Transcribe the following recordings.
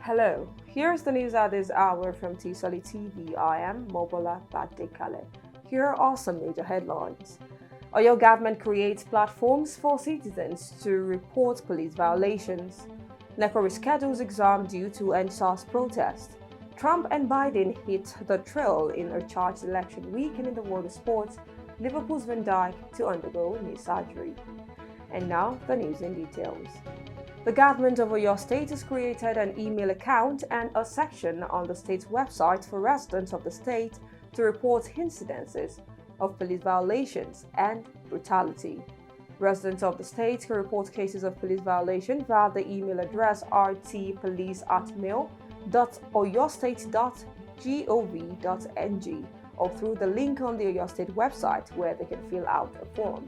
Hello, here's the news at this hour from Tstv. I am Mobola Badekale. Here are some major headlines. Oyo government creates platforms for citizens to report police violations. NECO reschedules exam due to ENDSARS protest. Trump and Biden hit the trail in a charged election weekend in the world of sports. Liverpool's Van Dijk to undergo knee surgery. And now, the news in details. The government of Oyo State has created an email account and a section on the state's website for residents of the state to report incidences of police violations and brutality. Residents of the state can report cases of police violation via the email address rtpolice@mail.oyostate.gov.ng or through the link on the Oyo State website where they can fill out a form.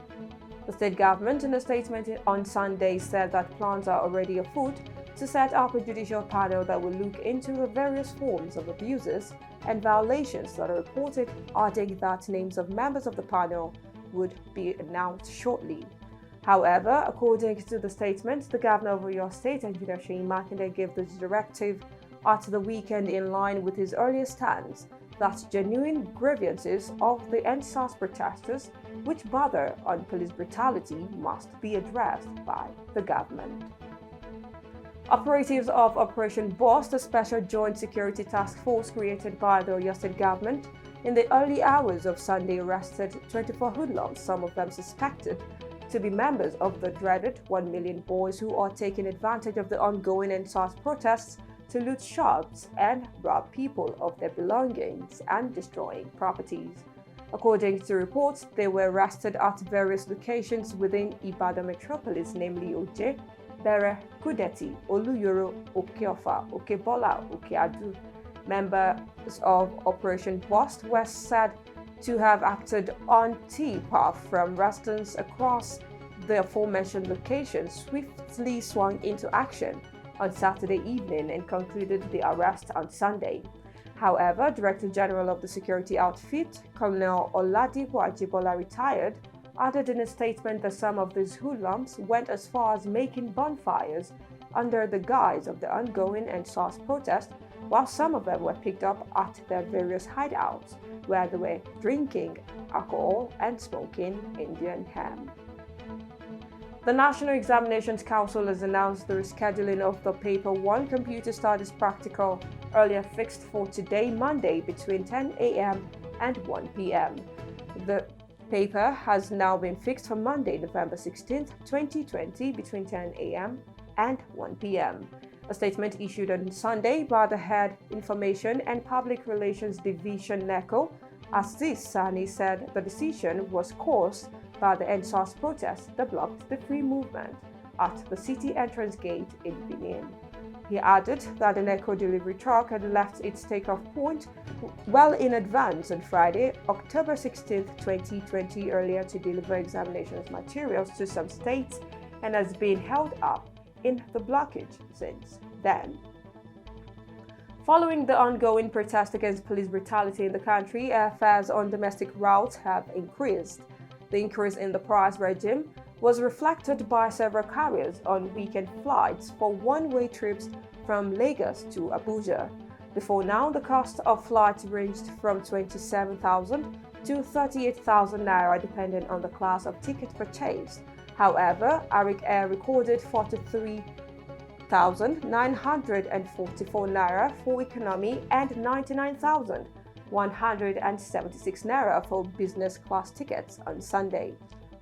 The state government, in a statement on Sunday, said that plans are already afoot to set up a judicial panel that will look into the various forms of abuses and violations that are reported, adding that names of members of the panel would be announced shortly. However, according to the statement, the governor of Oyo State, Engineer Seyi Makinde, gave this directive at the weekend in line with his earlier stance that genuine grievances of the ENDSARS protesters which bother on police brutality must be addressed by the government. Operatives of Operation Burst, a special joint security task force created by the Oyo State government, in the early hours of Sunday arrested 24 hoodlums, some of them suspected to be members of the dreaded 1 million boys who are taking advantage of the ongoing ENDSARS protests to loot shops and rob people of their belongings and destroying properties. According to reports, they were arrested at various locations within Ibadan metropolis, namely Oje, Bere, Kudeti, Oluyoro, Okeofa, Okebola, Okeadu. Members of Operation Burst were said to have acted on tip-off from residents across the aforementioned locations, swiftly swung into action on Saturday evening and concluded the arrest on Sunday. However, Director General of the security outfit, Colonel Oladipo Ajibola, retired, added in a statement that some of these hoodlums went as far as making bonfires under the guise of the ongoing ENDSARS protest, while some of them were picked up at their various hideouts, where they were drinking alcohol and smoking Indian hemp. The National Examinations Council has announced the rescheduling of the Paper 1 Computer Studies Practical, earlier fixed for today, Monday, between 10 a.m. and 1 p.m. The paper has now been fixed for Monday, November 16, 2020, between 10 a.m. and 1 p.m. A statement issued on Sunday by the Head Information and Public Relations Division NECO, Aziz Sani, said the decision was caused by the ENDSARS protest that blocked the free movement at the city entrance gate in Benin. He added that the NECO delivery truck had left its takeoff point well in advance on Friday, October 16, 2020, earlier to deliver examinations materials to some states and has been held up in the blockage since then. Following the ongoing protest against police brutality in the country, airfares on domestic routes have increased. The increase in the price regime was reflected by several carriers on weekend flights for one-way trips from Lagos to Abuja. Before now, the cost of flights ranged from 27,000 to 38,000 naira depending on the class of ticket purchased. However, Arik Air recorded 43,944 naira for economy and 99,176 naira for business class tickets on Sunday.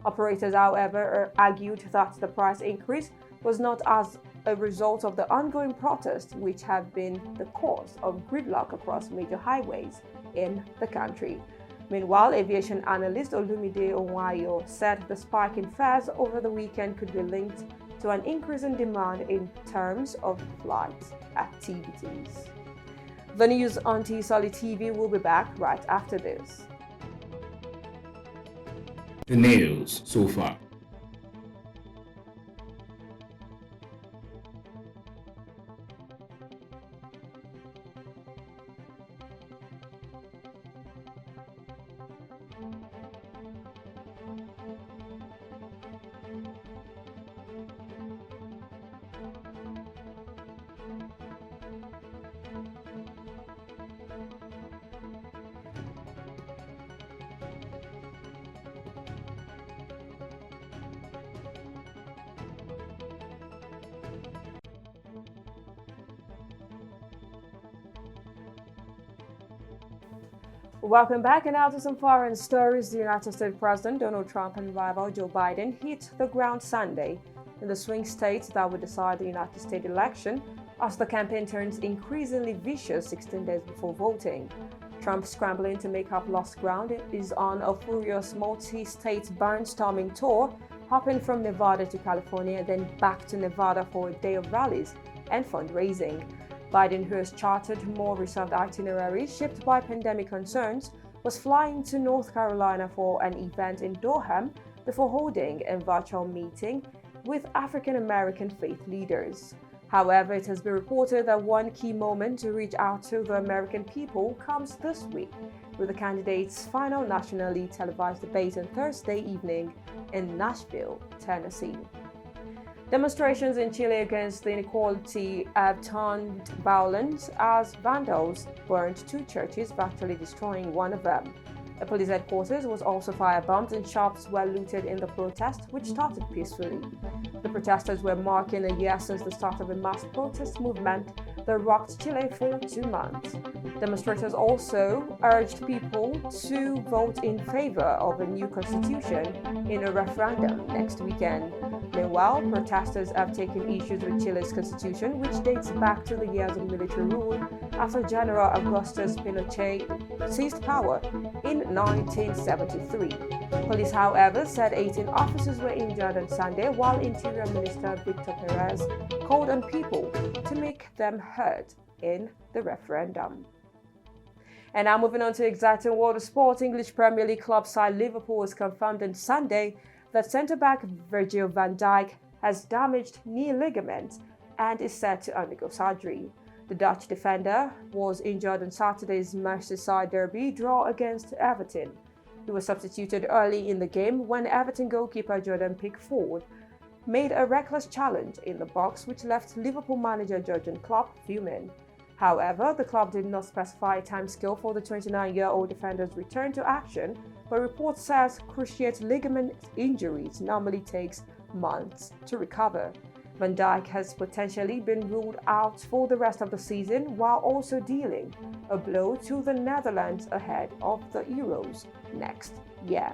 Operators, however, argued that the price increase was not as a result of the ongoing protests, which have been the cause of gridlock across major highways in the country. Meanwhile, aviation analyst Olumide Onwayo said the spike in fares over the weekend could be linked to an increase in demand in terms of flight activities. The news on Tstv will be back right after this. The news so far. Welcome back, and now to some foreign stories. The United States President Donald Trump and rival Joe Biden hit the ground Sunday in the swing states that would decide the United States election as the campaign turns increasingly vicious 16 days before voting. Trump, scrambling to make up lost ground, is on a furious multi-state barnstorming tour, hopping from Nevada to California, then back to Nevada for a day of rallies and fundraising. Biden, who has charted more reserved itineraries shaped by pandemic concerns, was flying to North Carolina for an event in Durham before holding a virtual meeting with African American faith leaders. However, it has been reported that one key moment to reach out to the American people comes this week, with the candidates' final nationally televised debate on Thursday evening in Nashville, Tennessee. Demonstrations in Chile against the inequality have turned violent as vandals burned two churches, virtually destroying one of them. A police headquarters was also firebombed and shops were looted in the protest, which started peacefully. The protesters were marking a year since the start of a mass protest movement that rocked Chile for 2 months. Demonstrators also urged people to vote in favor of a new constitution in a referendum next weekend. Meanwhile, protesters have taken issues with Chile's constitution, which dates back to the years of military rule after General Augustus Pinochet seized power in 1973. Police, however, said 18 officers were injured on Sunday, while Interior Minister Victor Perez called on people to make them heard in the referendum. And now moving on to exciting world of sport, English Premier League club side Liverpool has confirmed on Sunday that centre-back Virgil van Dijk has damaged knee ligament and is set to undergo surgery. The Dutch defender was injured on Saturday's Merseyside derby draw against Everton. He was substituted early in the game when Everton goalkeeper Jordan Pickford made a reckless challenge in the box, which left Liverpool manager Jurgen Klopp fuming. However, the club did not specify a timescale for the 29-year-old defender's return to action, but report says cruciate ligament injuries normally takes months to recover. Van Dijk has potentially been ruled out for the rest of the season, while also dealing a blow to the Netherlands ahead of the Euros next year.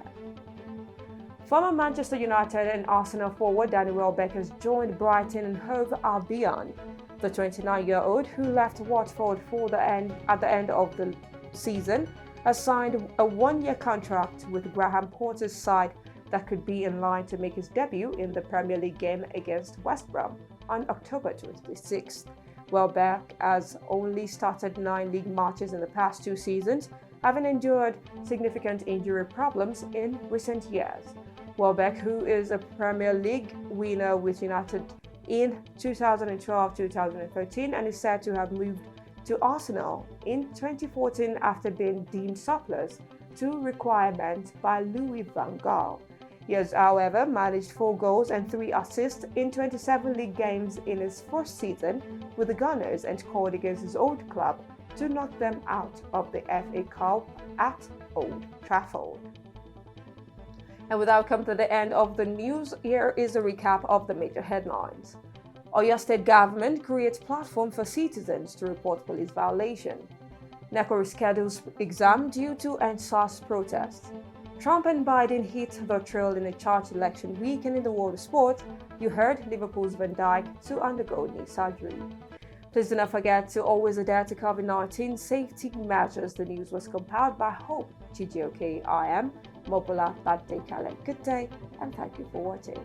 Former Manchester United and Arsenal forward Danny Welbeck has joined Brighton and Hove Albion. The 29-year-old, who left Watford at the end of the season, has signed a one-year contract with Graham Potter's side that could be in line to make his debut in the Premier League game against West Brom on October 26th. Welbeck has only started 9 league matches in the past 2 seasons, having endured significant injury problems in recent years. Welbeck, who is a Premier League winner with United in 2012-2013 and is said to have moved to Arsenal in 2014 after being deemed surplus to requirement by Louis van Gaal. He has, however, managed 4 goals and 3 assists in 27 league games in his first season with the Gunners and scored against his old club to knock them out of the FA Cup at Old Trafford. And without coming to the end of the news, here is a recap of the major headlines. Oyo State government creates platform for citizens to report police violation. NECO reschedules exam due to ENDSARS protests. Trump and Biden hit the trail in a charged election week, and in the world of sport, you heard Liverpool's Van Dijk to undergo knee surgery. Please do not forget to always adhere to COVID-19 safety measures. The news was compiled by Hope GOVT. I am Mopola Badekale. Good day, and thank you for watching.